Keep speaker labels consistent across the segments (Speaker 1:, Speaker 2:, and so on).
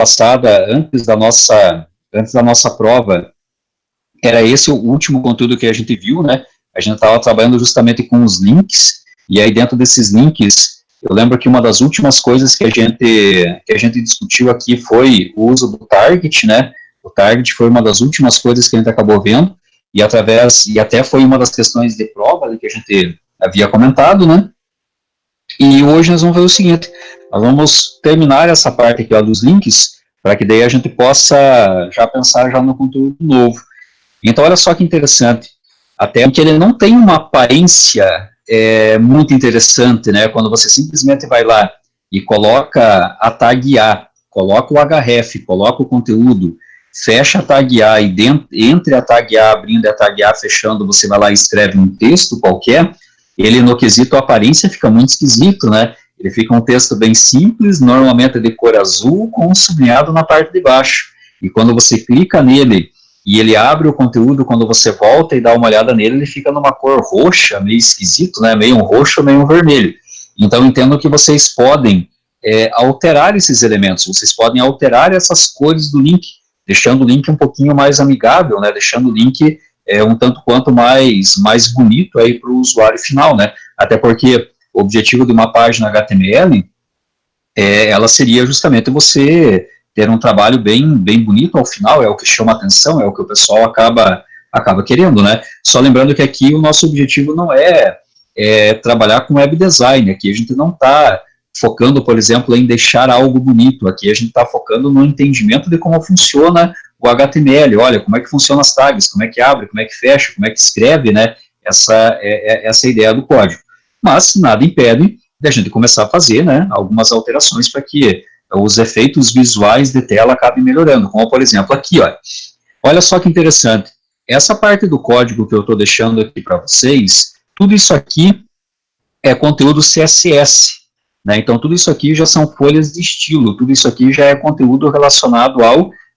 Speaker 1: passada, antes da nossa prova, era esse o último conteúdo que a gente viu, né? A gente estava trabalhando justamente com os links, e aí dentro desses links, eu lembro que uma das últimas coisas que a gente discutiu aqui foi o uso do target, né? O target foi uma das últimas coisas que a gente acabou vendo, e até foi uma das questões de prova que a gente havia comentado, né? E hoje nós vamos fazer o seguinte, nós vamos terminar essa parte aqui, ó, dos links, para que daí a gente possa já pensar já no conteúdo novo. Então, olha só que interessante, até que ele não tem uma aparência muito interessante, né, quando você simplesmente vai lá e coloca a tag A, coloca o href, coloca o conteúdo, fecha a tag A e entre a tag A abrindo e a tag A fechando, você vai lá e escreve um texto qualquer, ele no quesito aparência fica muito esquisito, né, ele fica um texto bem simples, normalmente de cor azul, com um sublinhado na parte de baixo, e quando você clica nele, e ele abre o conteúdo, quando você volta e dá uma olhada nele, ele fica numa cor roxa, meio esquisito, né, meio um roxo, meio um vermelho. Então, entendo que vocês podem alterar esses elementos, vocês podem alterar essas cores do link, deixando o link um pouquinho mais amigável, né, deixando o link um tanto quanto mais bonito aí para o usuário final, né, até porque o objetivo de uma página HTML, ela seria justamente você ter um trabalho bem bonito ao final, é o que chama atenção, é o que o pessoal acaba querendo, né? Só lembrando que aqui o nosso objetivo não é trabalhar com web design, aqui a gente não está focando, por exemplo, em deixar algo bonito, aqui a gente está focando no entendimento de como funciona o HTML, olha, como é que funciona as tags, como é que abre, como é que fecha, como é que escreve, né? Essa ideia do código. Mas nada impede de a gente começar a fazer, né, algumas alterações para que os efeitos visuais de tela acabem melhorando, como por exemplo aqui, ó. Olha só que interessante, essa parte do código que eu estou deixando aqui para vocês, tudo isso aqui é conteúdo CSS, né, então tudo isso aqui já são folhas de estilo, tudo isso aqui já é conteúdo relacionado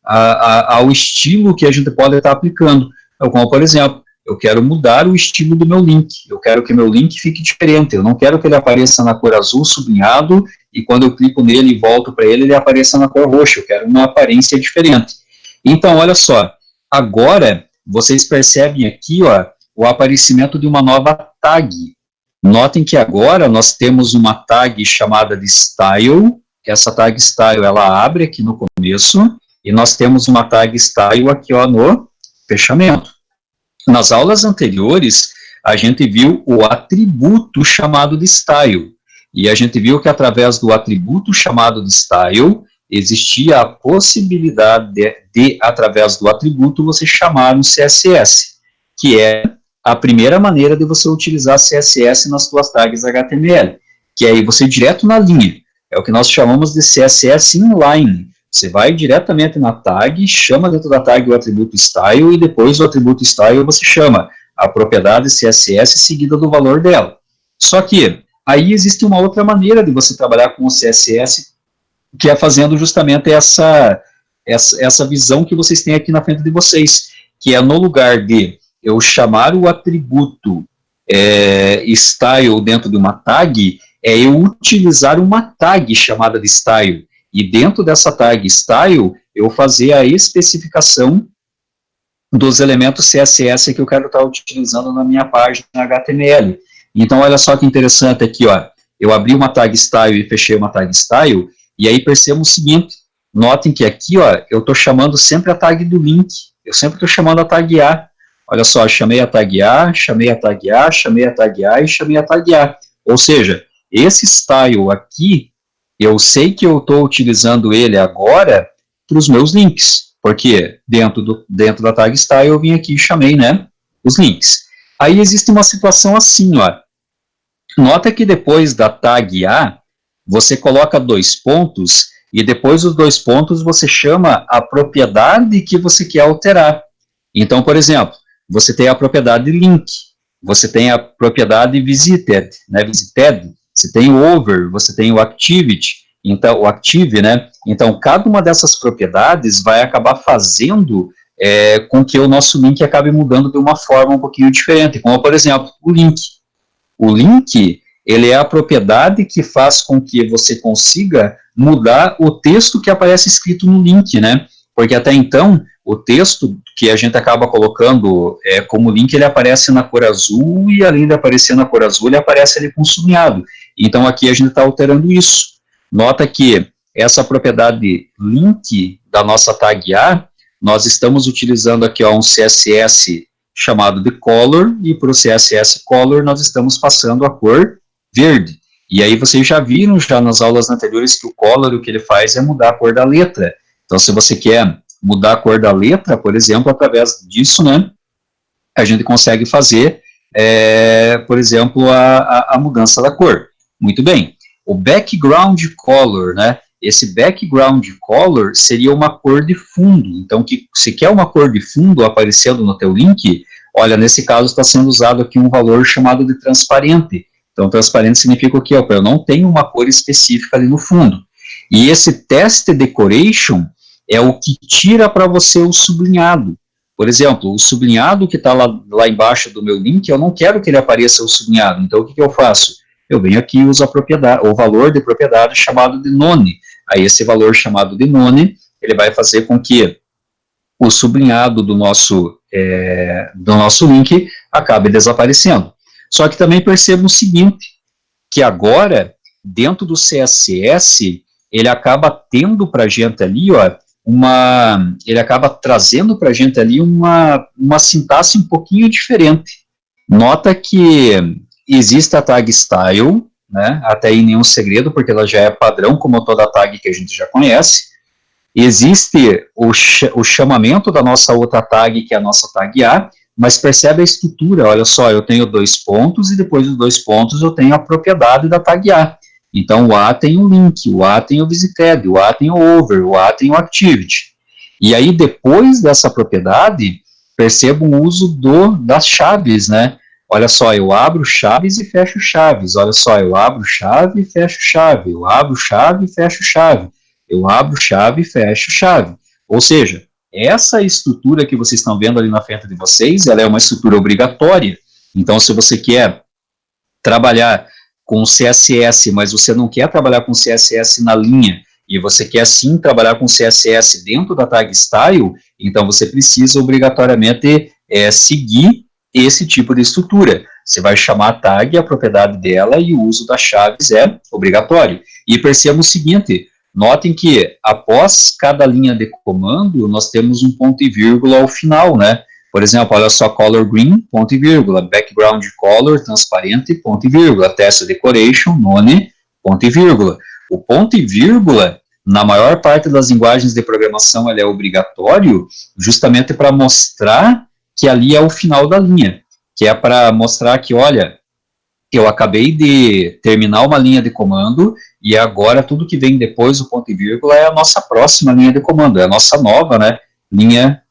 Speaker 1: ao estilo que a gente pode estar aplicando, então, como por exemplo, eu quero mudar o estilo do meu link, eu quero que meu link fique diferente, eu não quero que ele apareça na cor azul sublinhado, e quando eu clico nele e volto para ele, ele apareça na cor roxa, eu quero uma aparência diferente. Então, olha só, agora vocês percebem aqui, ó, o aparecimento de uma nova tag. Notem que agora nós temos uma tag chamada de style, essa tag style ela abre aqui no começo, e nós temos uma tag style aqui, ó, no fechamento. Nas aulas anteriores, a gente viu o atributo chamado de style, e a gente viu que através do atributo chamado de style, existia a possibilidade de através do atributo, você chamar um CSS, que é a primeira maneira de você utilizar CSS nas suas tags HTML, que é ir você direto na linha, é o que nós chamamos de CSS inline. Você vai diretamente na tag, chama dentro da tag o atributo style, e depois do atributo style você chama a propriedade CSS seguida do valor dela. Só que aí existe uma outra maneira de você trabalhar com o CSS, que é fazendo justamente essa visão que vocês têm aqui na frente de vocês, que é no lugar de eu chamar o atributo style dentro de uma tag, é eu utilizar uma tag chamada de style. E dentro dessa tag style, eu fazer a especificação dos elementos CSS que eu quero estar utilizando na minha página HTML. Então, olha só que interessante aqui, ó. Eu abri uma tag style e fechei uma tag style, e aí percebam o seguinte, notem que aqui, ó, eu estou chamando sempre a tag do link, eu sempre estou chamando a tag A. Olha só, chamei a tag A, chamei a tag A, chamei a tag A e chamei a tag A. Ou seja, esse style aqui, eu sei que eu estou utilizando ele agora para os meus links, porque dentro da tag style eu vim aqui e chamei, né, os links. Aí existe uma situação assim, ó. Nota que depois da tag A, você coloca 2 pontos, e depois dos 2 pontos você chama a propriedade que você quer alterar. Então, por exemplo, você tem a propriedade link, você tem a propriedade visited, né, você tem o over, você tem o activity, então, o active, né? Então, cada uma dessas propriedades vai acabar fazendo com que o nosso link acabe mudando de uma forma um pouquinho diferente, como, por exemplo, o link. O link, ele é a propriedade que faz com que você consiga mudar o texto que aparece escrito no link, né? Porque até então, o texto que a gente acaba colocando como link, ele aparece na cor azul, e além de aparecer na cor azul, ele aparece ali com sublinhado. Então, aqui a gente está alterando isso. Nota que essa propriedade link da nossa tag A, nós estamos utilizando aqui um CSS chamado de color, e para o CSS color nós estamos passando a cor verde. E aí vocês já viram já nas aulas anteriores que o color, o que ele faz é mudar a cor da letra. Então, se você quer mudar a cor da letra, por exemplo, através disso, né, a gente consegue fazer, por exemplo, a mudança da cor. Muito bem. O background color, né, esse background color seria uma cor de fundo. Então, se quer uma cor de fundo aparecendo no teu link, olha, nesse caso está sendo usado aqui um valor chamado de transparente. Então, transparente significa o quê? Eu não tenho uma cor específica ali no fundo. E esse test decoration é o que tira para você o sublinhado. Por exemplo, o sublinhado que está lá embaixo do meu link, eu não quero que ele apareça o sublinhado. Então, o que eu faço? Eu venho aqui e uso o valor de propriedade chamado de none. Aí, esse valor chamado de none, ele vai fazer com que o sublinhado do nosso link acabe desaparecendo. Só que também perceba o seguinte, que agora, dentro do CSS, ele acaba tendo para a gente ali, ele acaba trazendo para a gente ali uma sintaxe um pouquinho diferente. Nota que existe a tag style, né, até aí nenhum segredo, porque ela já é padrão, como toda tag que a gente já conhece. Existe o chamamento da nossa outra tag, que é a nossa tag A, mas percebe a estrutura, olha só, eu tenho 2 pontos, e depois dos 2 pontos eu tenho a propriedade da tag A. Então, o A tem o link, o A tem o visited, o A tem o over, o A tem o activity. E aí, depois dessa propriedade, perceba o uso das chaves, né? Olha só, eu abro chaves e fecho chaves. Olha só, eu abro chave e fecho chave. Eu abro chave e fecho chave. Eu abro chave e fecho chave. Ou seja, essa estrutura que vocês estão vendo ali na frente de vocês, ela é uma estrutura obrigatória. Então, se você quer trabalhar com CSS, mas você não quer trabalhar com CSS na linha, e você quer sim trabalhar com CSS dentro da tag style, então você precisa obrigatoriamente seguir esse tipo de estrutura. Você vai chamar a tag, a propriedade dela, e o uso das chaves é obrigatório. E perceba o seguinte, notem que após cada linha de comando, nós temos um ponto e vírgula ao final, né? Por exemplo, olha só, color green, ponto e vírgula, background color, transparente, ponto e vírgula, test decoration, none, ponto e vírgula. O ponto e vírgula, na maior parte das linguagens de programação, ele é obrigatório, justamente para mostrar que ali é o final da linha, que é para mostrar que, olha, eu acabei de terminar uma linha de comando, e agora tudo que vem depois do ponto e vírgula é a nossa próxima linha de comando, é a nossa nova, né, linha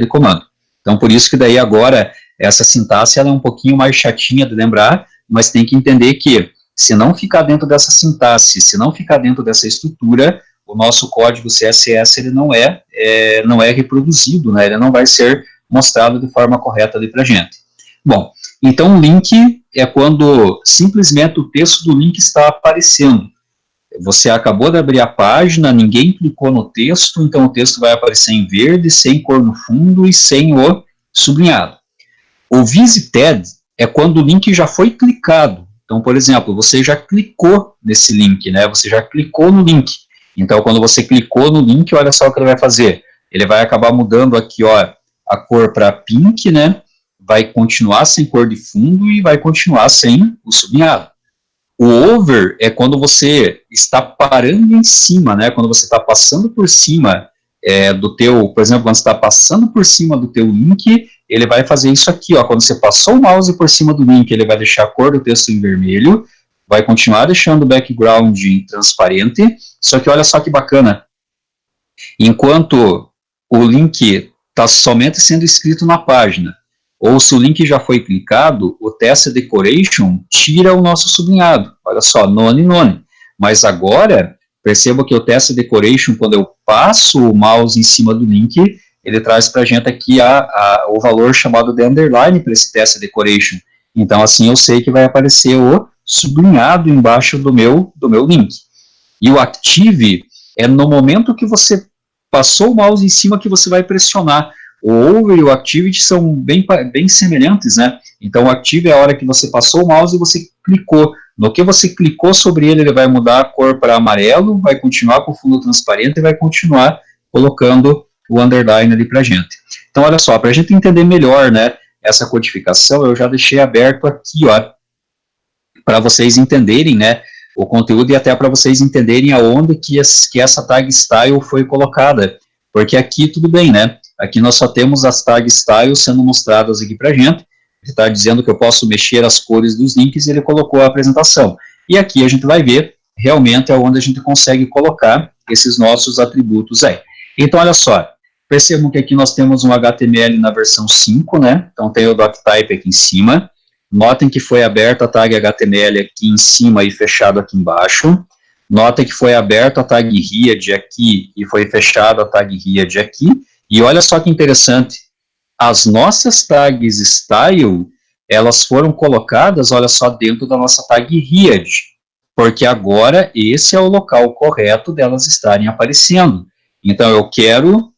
Speaker 1: de comando. Então, por isso que daí agora, essa sintaxe ela é um pouquinho mais chatinha de lembrar, mas tem que entender que, se não ficar dentro dessa sintaxe, se não ficar dentro dessa estrutura, o nosso código CSS ele não é reproduzido, né, ele não vai ser mostrado de forma correta ali para a gente. Bom, então o link é quando simplesmente o texto do link está aparecendo. Você acabou de abrir a página, ninguém clicou no texto, então o texto vai aparecer em verde, sem cor no fundo e sem o sublinhado. O visited é quando o link já foi clicado. Então, por exemplo, você já clicou nesse link, né? Você já clicou no link. Então, quando você clicou no link, olha só o que ele vai fazer. Ele vai acabar mudando aqui, ó, a cor para pink, né? Vai continuar sem cor de fundo e vai continuar sem o sublinhado. O over é quando você está parando em cima, né? Quando você está passando por cima do teu, por exemplo, quando você está passando por cima do teu link, ele vai fazer isso aqui, ó. Quando você passou o mouse por cima do link, ele vai deixar a cor do texto em vermelho, vai continuar deixando o background em transparente, só que olha só que bacana. Enquanto o link está somente sendo escrito na página, ou se o link já foi clicado, o test decoration tira o nosso sublinhado. Olha só, none, none. Mas agora, perceba que o test decoration, quando eu passo o mouse em cima do link, ele traz para a gente aqui o valor chamado de underline para esse test decoration. Então, assim, eu sei que vai aparecer o sublinhado embaixo do meu link. E o Active é no momento que você passou o mouse em cima que você vai pressionar. O Over e o Activity são bem semelhantes, né? Então, o Active é a hora que você passou o mouse e você clicou. No que você clicou sobre ele, ele vai mudar a cor para amarelo, vai continuar com o fundo transparente e vai continuar colocando o underline ali para a gente. Então, olha só, para a gente entender melhor, né, essa codificação, eu já deixei aberto aqui, ó, para vocês entenderem, né, o conteúdo e até para vocês entenderem aonde que essa tag style foi colocada. Porque aqui tudo bem, né? Aqui nós só temos as tag styles sendo mostradas aqui para a gente. Ele está dizendo que eu posso mexer as cores dos links e ele colocou a apresentação. E aqui a gente vai ver realmente aonde a gente consegue colocar esses nossos atributos aí. Então, olha só. Percebam que aqui nós temos um HTML na versão 5, né? Então tem o doctype aqui em cima. Notem que foi aberta a tag HTML aqui em cima e fechado aqui embaixo. Notem que foi aberta a tag Riad aqui e foi fechada a tag Riad aqui. E olha só que interessante, as nossas tags style, elas foram colocadas, olha só, dentro da nossa tag Riad, porque agora esse é o local correto delas estarem aparecendo. Então eu quero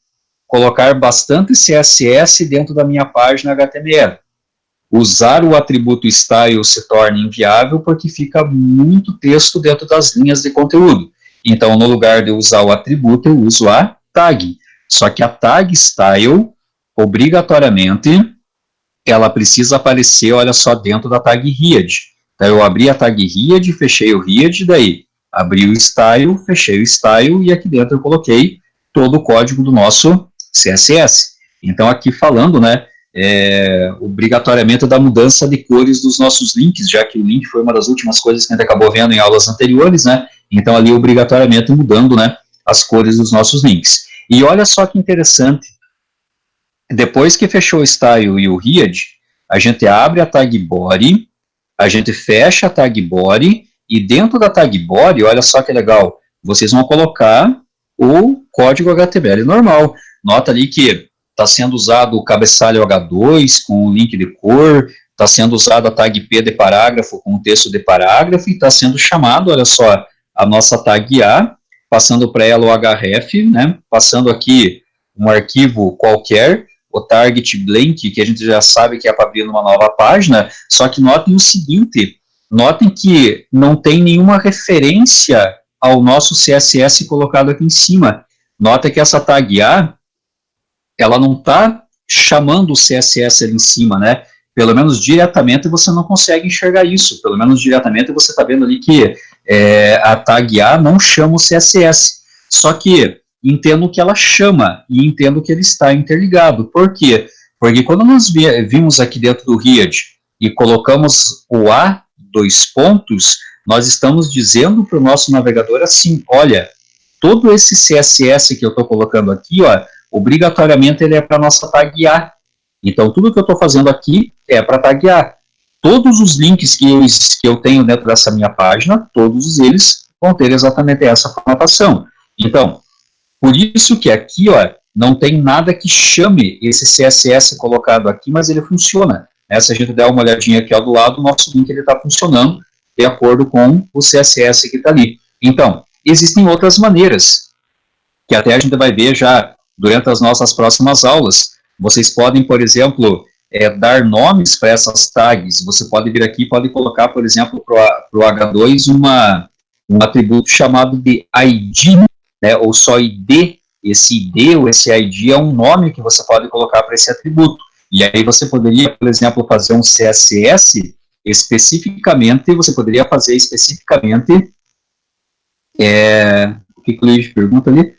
Speaker 1: colocar bastante CSS dentro da minha página HTML. Usar o atributo style se torna inviável porque fica muito texto dentro das linhas de conteúdo. Então, no lugar de usar o atributo, eu uso a tag. Só que a tag style, obrigatoriamente, ela precisa aparecer, olha só, dentro da tag Riad. Então, eu abri a tag Riad, fechei o Riad, daí abri o style, fechei o style, e aqui dentro eu coloquei todo o código do nosso CSS. Então, aqui falando, né, obrigatoriamente da mudança de cores dos nossos links, já que o link foi uma das últimas coisas que a gente acabou vendo em aulas anteriores, né? Então, ali, obrigatoriamente mudando, né, as cores dos nossos links. E olha só que interessante, depois que fechou o style e o Riad, a gente abre a tag body, a gente fecha a tag body, e dentro da tag body, olha só que legal, vocês vão colocar o código HTML normal. Nota ali que está sendo usado o cabeçalho H2 com o link de cor, está sendo usado a tag P de parágrafo com o texto de parágrafo, e está sendo chamado, olha só, a nossa tag A, passando para ela o href, né, passando aqui um arquivo qualquer, o target blank, que a gente já sabe que é para abrir numa nova página, só que notem o seguinte, notem que não tem nenhuma referência ao nosso CSS colocado aqui em cima. Nota que essa tag A, ela não está chamando o CSS ali em cima, né? Pelo menos diretamente você não consegue enxergar isso. Pelo menos diretamente você está vendo ali que a tag A não chama o CSS. Só que entendo que ela chama e entendo que ele está interligado. Por quê? Porque quando nós vimos aqui dentro do Riad e colocamos o A, dois pontos, nós estamos dizendo para o nosso navegador assim, olha, todo esse CSS que eu estou colocando aqui, ó, obrigatoriamente ele é para a nossa tag A. Então, tudo que eu estou fazendo aqui é para tag A. Todos os links que eu tenho dentro dessa minha página, todos eles vão ter exatamente essa formatação. Então, por isso que aqui, ó, não tem nada que chame esse CSS colocado aqui, mas ele funciona. Se a gente der uma olhadinha aqui ao do lado, o nosso link está funcionando de acordo com o CSS que está ali. Então, existem outras maneiras, que até a gente vai ver já durante as nossas próximas aulas. Vocês podem, por exemplo, dar nomes para essas tags. Você pode vir aqui e pode colocar, por exemplo, para o H2 um atributo chamado de ID, né, ou só ID. Esse ID ou esse ID é um nome que você pode colocar para esse atributo. E aí você poderia, por exemplo, fazer um CSS especificamente, você poderia fazer especificamente, o que o Luiz pergunta ali?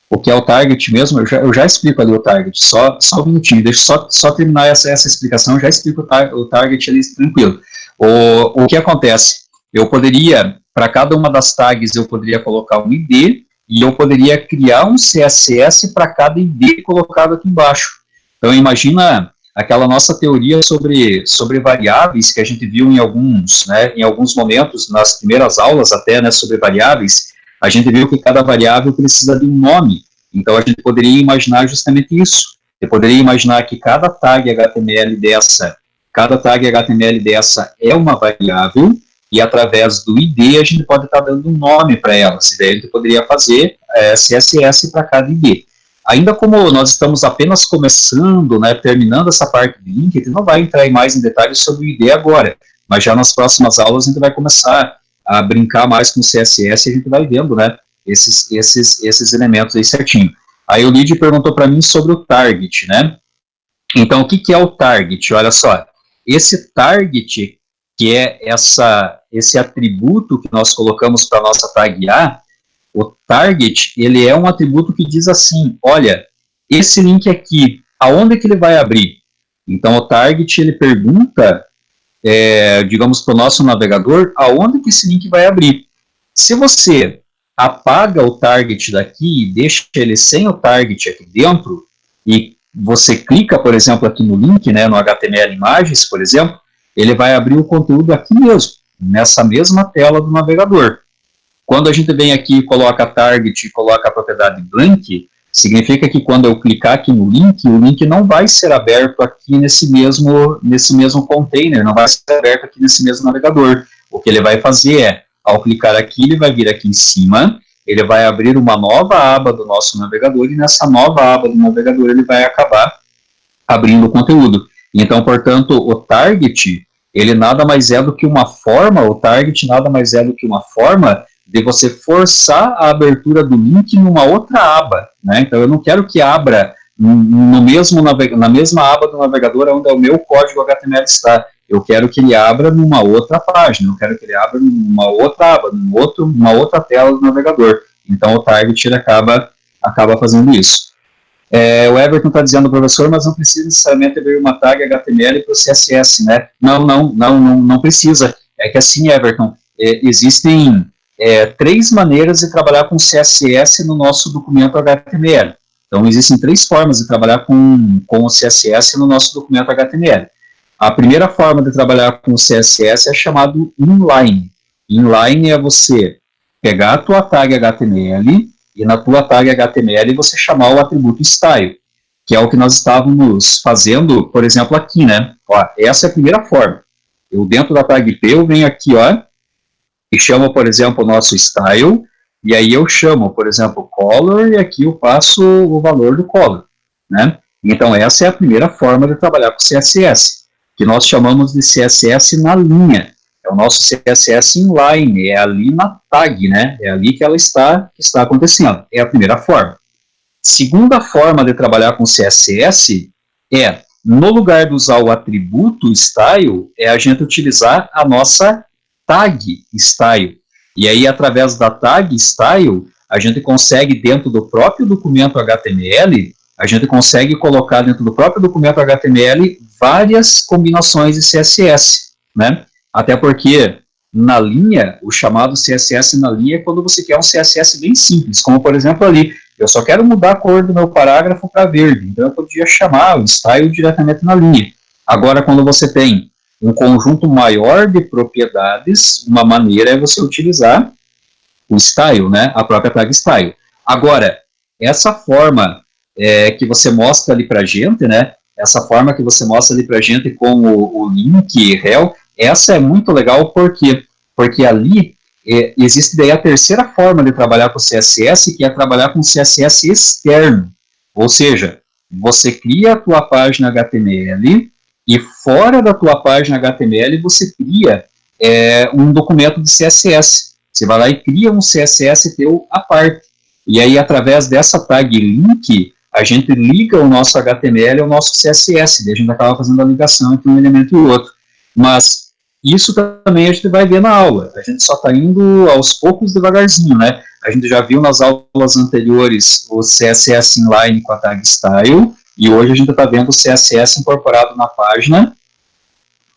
Speaker 1: O que é o target mesmo? Eu já explico ali o target, só um minutinho, deixa eu só terminar essa explicação, eu já explico o target ali tranquilo. O que acontece? Eu poderia, para cada uma das tags, eu poderia colocar um ID, e eu poderia criar um CSS para cada ID colocado aqui embaixo. Então, imagina aquela nossa teoria sobre variáveis que a gente viu em alguns momentos, nas primeiras aulas até, né, sobre variáveis, a gente viu que cada variável precisa de um nome. Então, a gente poderia imaginar justamente isso. Eu poderia imaginar que cada tag HTML dessa, cada tag HTML dessa é uma variável, e através do ID a gente pode estar dando um nome para elas, e daí a gente poderia fazer CSS para cada ID. Ainda como nós estamos apenas começando, né, terminando essa parte de link, a gente não vai entrar mais em detalhes sobre o ID agora, mas já nas próximas aulas a gente vai começar a brincar mais com o CSS e a gente vai vendo, né, esses elementos aí certinho. Aí o Lid perguntou para mim sobre o target, né? Então, o que é o target? Olha só, esse target, que é esse atributo que nós colocamos para a nossa tag A, o target, ele é um atributo que diz assim, olha, esse link aqui, aonde que ele vai abrir? Então, o target, ele pergunta, digamos, para o nosso navegador, aonde que esse link vai abrir. Se você apaga o target daqui e deixa ele sem o target aqui dentro, e você clica, por exemplo, aqui no link, né, no HTML Imagens, por exemplo, ele vai abrir o conteúdo aqui mesmo, nessa mesma tela do navegador. Quando a gente vem aqui e coloca target e coloca a propriedade blank, significa que quando eu clicar aqui no link, o link não vai ser aberto aqui nesse mesmo container, não vai ser aberto aqui nesse mesmo navegador. O que ele vai fazer é, ao clicar aqui, ele vai vir aqui em cima, ele vai abrir uma nova aba do nosso navegador, e nessa nova aba do navegador ele vai acabar abrindo o conteúdo. Então, portanto, o target, ele nada mais é do que uma forma, o target nada mais é do que uma forma de você forçar a abertura do link numa outra aba, né? Então, eu não quero que abra na mesma aba do navegador onde é o meu código HTML está. Eu quero que ele abra numa outra página, eu quero que ele abra numa outra aba, numa outra tela do navegador. Então, o target ele acaba fazendo isso. O Everton está dizendo, professor, mas não precisa necessariamente abrir uma tag HTML para o CSS, né? Não precisa. É que assim, Everton, existem 3 maneiras de trabalhar com CSS no nosso documento HTML. Então, existem 3 formas de trabalhar com o CSS no nosso documento HTML. A primeira forma de trabalhar com o CSS é chamado inline. Inline é você pegar a tua tag HTML e na tua tag HTML você chamar o atributo style, que é o que nós estávamos fazendo, por exemplo, aqui, né? Ó, essa é a primeira forma. Eu, dentro da tag P, eu venho aqui, ó, e chamo, por exemplo, o nosso style, e aí eu chamo, por exemplo, color, e aqui eu passo o valor do color, né? Então, essa é a primeira forma de trabalhar com CSS, que nós chamamos de CSS na linha. É o nosso CSS inline, é ali na tag, né? É ali que ela está acontecendo. É a primeira forma. Segunda forma de trabalhar com CSS é, no lugar de usar o atributo style, é a gente utilizar a nossa tag style. E aí, através da tag style, a gente consegue, dentro do próprio documento HTML, a gente consegue colocar dentro do próprio documento HTML várias combinações de CSS, né? Até porque, na linha, o chamado CSS na linha é quando você quer um CSS bem simples, como, por exemplo, ali, eu só quero mudar a cor do meu parágrafo para verde, então eu podia chamar o style diretamente na linha. Agora, quando você tem um conjunto maior de propriedades, uma maneira é você utilizar o style, né, a própria tag style. Agora, essa forma que você mostra ali para a gente, né, essa forma que você mostra ali para a gente com o link rel, essa é muito legal porque ali existe daí a terceira forma de trabalhar com CSS, que é trabalhar com CSS externo. Ou seja, você cria a tua página HTML e fora da tua página HTML você cria um documento de CSS. Você vai lá e cria um CSS teu à parte. E aí, através dessa tag link, a gente liga o nosso HTML ao nosso CSS. Daí a gente acaba fazendo a ligação entre um elemento e o outro. Mas isso também a gente vai ver na aula. A gente só está indo aos poucos, devagarzinho, né? A gente já viu nas aulas anteriores o CSS inline com a tag style, e hoje a gente está vendo o CSS incorporado na página,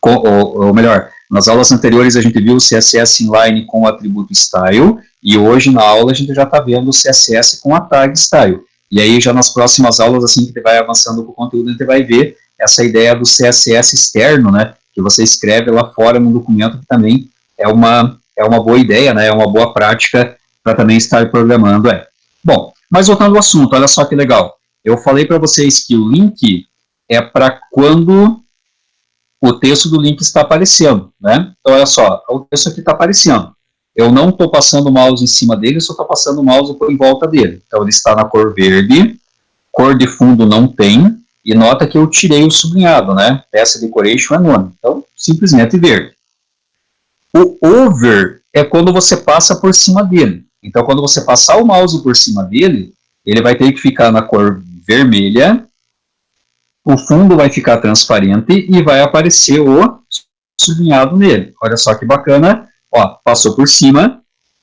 Speaker 1: ou melhor, nas aulas anteriores a gente viu o CSS inline com o atributo style, e hoje na aula a gente já está vendo o CSS com a tag style. E aí já nas próximas aulas, assim que a gente vai avançando com o conteúdo, a gente vai ver essa ideia do CSS externo, né? Que você escreve lá fora no documento, que também é uma boa ideia, né? É uma boa prática para também estar programando. Bom, mas voltando ao assunto, olha só que legal. Eu falei para vocês que o link é para quando o texto do link está aparecendo, né? Então, olha só, o texto aqui está aparecendo. Eu não estou passando o mouse em cima dele, só estou passando o mouse por em volta dele. Então, ele está na cor verde, cor de fundo não tem, e nota que eu tirei o sublinhado, né? Peça decoration é none. Então, simplesmente verde. O over é quando você passa por cima dele. Então, quando você passar o mouse por cima dele, ele vai ter que ficar na cor vermelha, o fundo vai ficar transparente e vai aparecer o sublinhado nele. Olha só que bacana. Ó, passou por cima,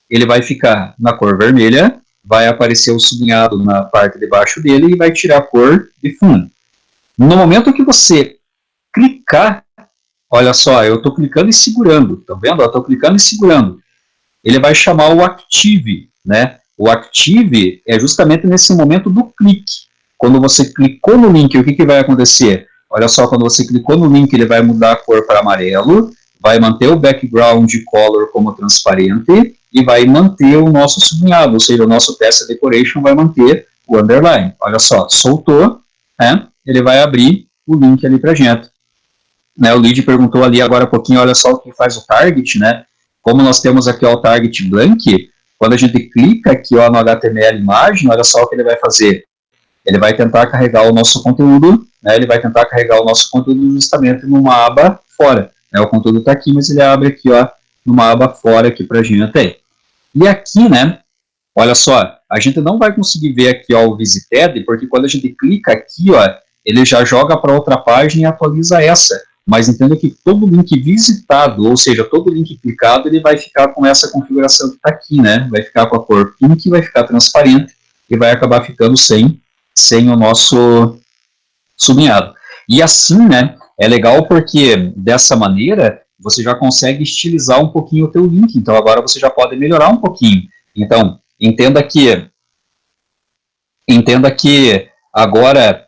Speaker 1: ele vai ficar na cor vermelha, vai aparecer o sublinhado na parte de baixo dele e vai tirar a cor de fundo. No momento que você clicar, olha só, eu estou clicando e segurando, tá vendo? Eu estou clicando e segurando. Ele vai chamar o Active, né? O Active é justamente nesse momento do clique. Quando você clicou no link, o que vai acontecer? Olha só, quando você clicou no link, ele vai mudar a cor para amarelo, vai manter o background color como transparente e vai manter o nosso sublinhado, ou seja, o nosso test decoration vai manter o underline. Olha só, soltou, né? Ele vai abrir o link ali para gente. Né, o Lid perguntou ali agora há pouquinho, olha só o que faz o target, né? Como nós temos aqui ó, o target blank, quando a gente clica aqui ó, no HTML imagem, olha só o que ele vai fazer. Ele vai tentar carregar o nosso conteúdo, né? Ele vai tentar carregar o nosso conteúdo justamente numa aba fora. Né? O conteúdo está aqui, mas ele abre aqui ó, numa aba fora aqui para a gente aí. E aqui, né? Olha só, a gente não vai conseguir ver aqui ó, o Visited, porque quando a gente clica aqui, ó, ele já joga para outra página e atualiza essa. Mas entenda que todo link visitado, ou seja, todo link clicado, ele vai ficar com essa configuração que está aqui, né? Vai ficar com a cor pink, vai ficar transparente e vai acabar ficando sem o nosso sublinhado. E assim, né, é legal porque dessa maneira você já consegue estilizar um pouquinho o teu link. Então agora você já pode melhorar um pouquinho. Então, entenda que agora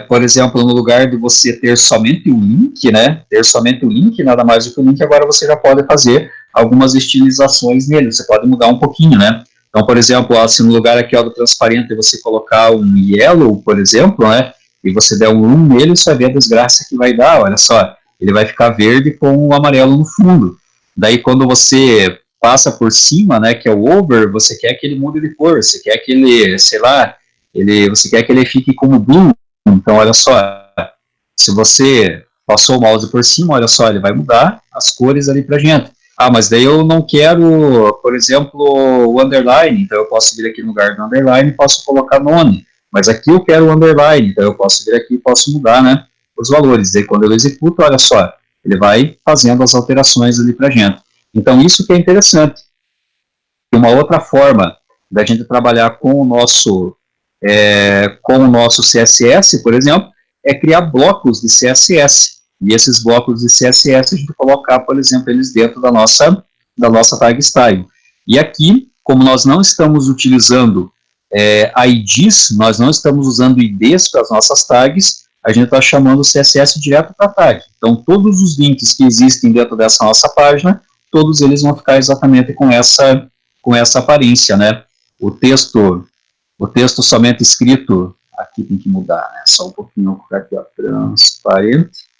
Speaker 1: por exemplo, no lugar de você ter somente o link, né, ter somente o link, nada mais do que o link, agora você já pode fazer algumas estilizações nele, você pode mudar um pouquinho, né. Então, por exemplo, ó, se no lugar aqui ó, do transparente você colocar um yellow, por exemplo, né, e você der um room nele, você vai ver a desgraça que vai dar, olha só, ele vai ficar verde com o amarelo no fundo. Daí, quando você passa por cima, né, que é o over, você quer que ele mude de cor, você quer que ele, sei lá, você quer que ele fique como blue. Então, olha só, se você passou o mouse por cima, olha só, ele vai mudar as cores ali pra gente. Ah, mas daí eu não quero, por exemplo, o underline, então eu posso vir aqui no lugar do underline e posso colocar none. Mas aqui eu quero o underline, então eu posso vir aqui e posso mudar, né, os valores. Daí quando eu executo, olha só, ele vai fazendo as alterações ali pra gente. Então isso que é interessante. Uma outra forma da gente trabalhar com o nosso CSS, por exemplo, é criar blocos de CSS. E esses blocos de CSS a gente colocar, por exemplo, eles dentro da nossa tag style. E aqui, como nós não estamos utilizando IDs, nós não estamos usando IDs para as nossas tags, a gente está chamando o CSS direto para a tag. Então, todos os links que existem dentro dessa nossa página, todos eles vão ficar exatamente com essa aparência, né? O texto somente escrito, aqui tem que mudar, né? Só um pouquinho, vou colocar aqui, ó, transparente.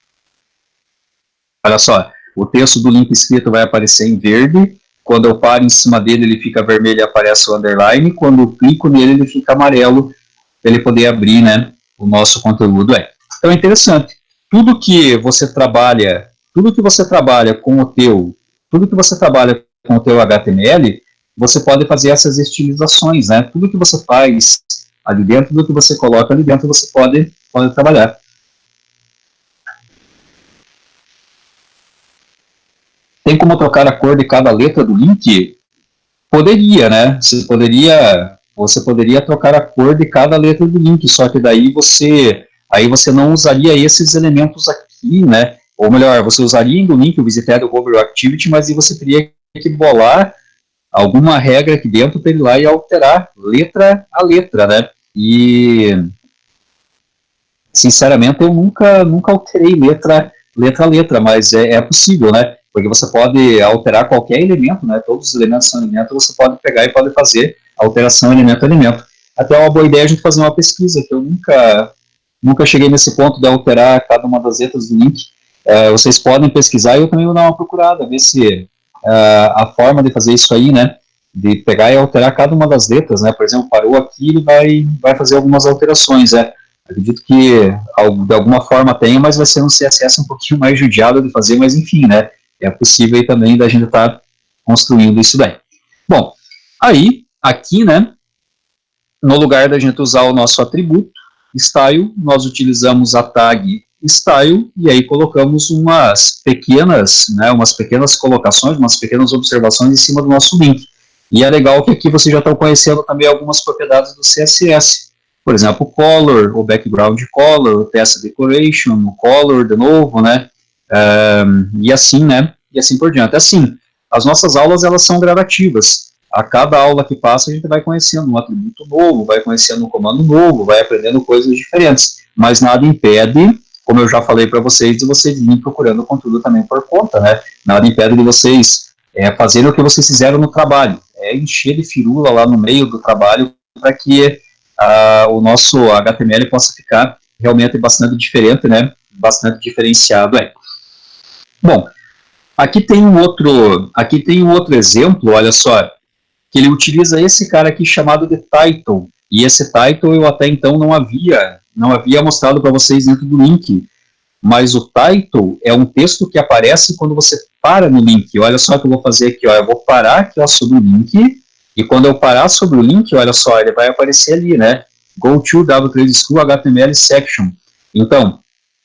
Speaker 1: Olha só, o texto do link escrito vai aparecer em verde, quando eu paro em cima dele ele fica vermelho e aparece o underline, quando eu clico nele ele fica amarelo, para ele poder abrir, né, o nosso conteúdo. Então é interessante, tudo que você trabalha com o teu HTML, você pode fazer essas estilizações, né? Tudo que você faz ali dentro, tudo que você coloca ali dentro, você pode trabalhar. Tem como trocar a cor de cada letra do link? Poderia, né? Você poderia trocar a cor de cada letra do link, só que daí você não usaria esses elementos aqui, né? Ou melhor, você usaria do link o visited over activity, mas aí você teria que bolar alguma regra aqui dentro para ele ir lá e alterar letra a letra, né? E, sinceramente, eu nunca alterei letra a letra, mas é possível, né? Porque você pode alterar qualquer elemento, né? Todos os elementos são elementos, você pode pegar e pode fazer alteração elemento a elemento. Até é uma boa ideia a gente fazer uma pesquisa, que eu nunca cheguei nesse ponto de alterar cada uma das letras do link. vocês podem pesquisar e eu também vou dar uma procurada, ver se a forma de fazer isso aí, né, de pegar e alterar cada uma das letras, né, por exemplo, parou aqui, ele vai fazer algumas alterações, acredito que de alguma forma tenha, mas vai ser um CSS um pouquinho mais judiado de fazer, mas enfim, né, é possível aí também da gente estar construindo isso daí. Bom, aí, aqui, né, no lugar da gente usar o nosso atributo, style, nós utilizamos a tag style, e aí colocamos umas pequenas colocações, umas pequenas observações em cima do nosso link. E é legal que aqui você já está conhecendo também algumas propriedades do CSS. Por exemplo, o color, o background color, o test decoration, o color de novo, né? E assim, né? E assim por diante. Assim, as nossas aulas, elas são gradativas. A cada aula que passa, a gente vai conhecendo um atributo novo, vai conhecendo um comando novo, vai aprendendo coisas diferentes. Mas nada impede, como eu já falei para vocês, de vocês irem procurando conteúdo também por conta, né? Nada impede de vocês fazerem o que vocês fizeram no trabalho. Encher de firula lá no meio do trabalho para que o nosso HTML possa ficar realmente bastante diferente, né? Bastante diferenciado. Bom, aqui tem um outro exemplo, olha só, que ele utiliza esse cara aqui chamado de title, e esse title eu até então não havia mostrado para vocês dentro do link, mas o title é um texto que aparece quando você para no link. Olha só o que eu vou fazer aqui, ó, eu vou parar aqui, ó, sobre o link, e quando eu parar sobre o link, olha só, ele vai aparecer ali, né, Go to W3 School HTML Section. Então,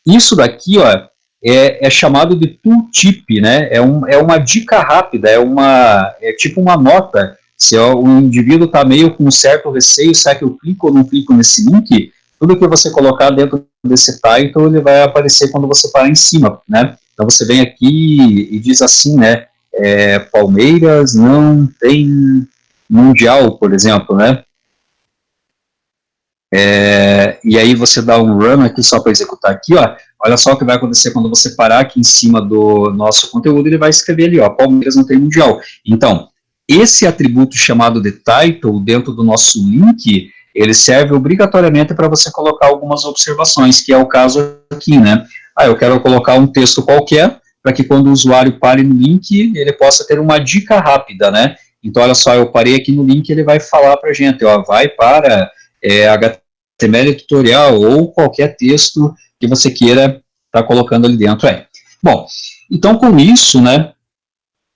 Speaker 1: isso daqui, ó, é chamado de tooltip, né, é uma dica rápida, é tipo uma nota. Se o indivíduo está meio com um certo receio, será que eu clico ou não clico nesse link? Tudo que você colocar dentro desse title, ele vai aparecer quando você parar em cima, né? Então você vem aqui e diz assim, né? Palmeiras não tem mundial, por exemplo, né? E aí você dá um run aqui só para executar aqui, ó. Olha só o que vai acontecer quando você parar aqui em cima do nosso conteúdo, ele vai escrever ali, ó, Palmeiras não tem mundial. Então, esse atributo chamado de title dentro do nosso link, ele serve obrigatoriamente para você colocar algumas observações, que é o caso aqui, né? Eu quero colocar um texto qualquer, para que quando o usuário pare no link, ele possa ter uma dica rápida, né? Então, olha só, eu parei aqui no link, ele vai falar para a gente, ó, vai para HTML tutorial ou qualquer texto que você queira estar colocando ali dentro. Bom, então com isso, né,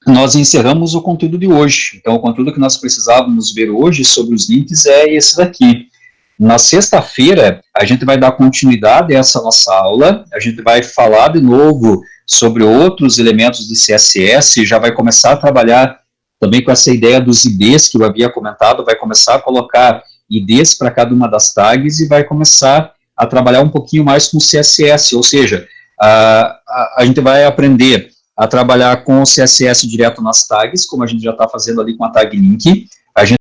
Speaker 1: nós encerramos o conteúdo de hoje. Então, o conteúdo que nós precisávamos ver hoje sobre os links é esse daqui. Na sexta-feira, a gente vai dar continuidade a essa nossa aula, a gente vai falar de novo sobre outros elementos do CSS, já vai começar a trabalhar também com essa ideia dos IDs que eu havia comentado, vai começar a colocar IDs para cada uma das tags e vai começar a trabalhar um pouquinho mais com o CSS, ou seja, a gente vai aprender a trabalhar com o CSS direto nas tags, como a gente já está fazendo ali com a tag link. A gente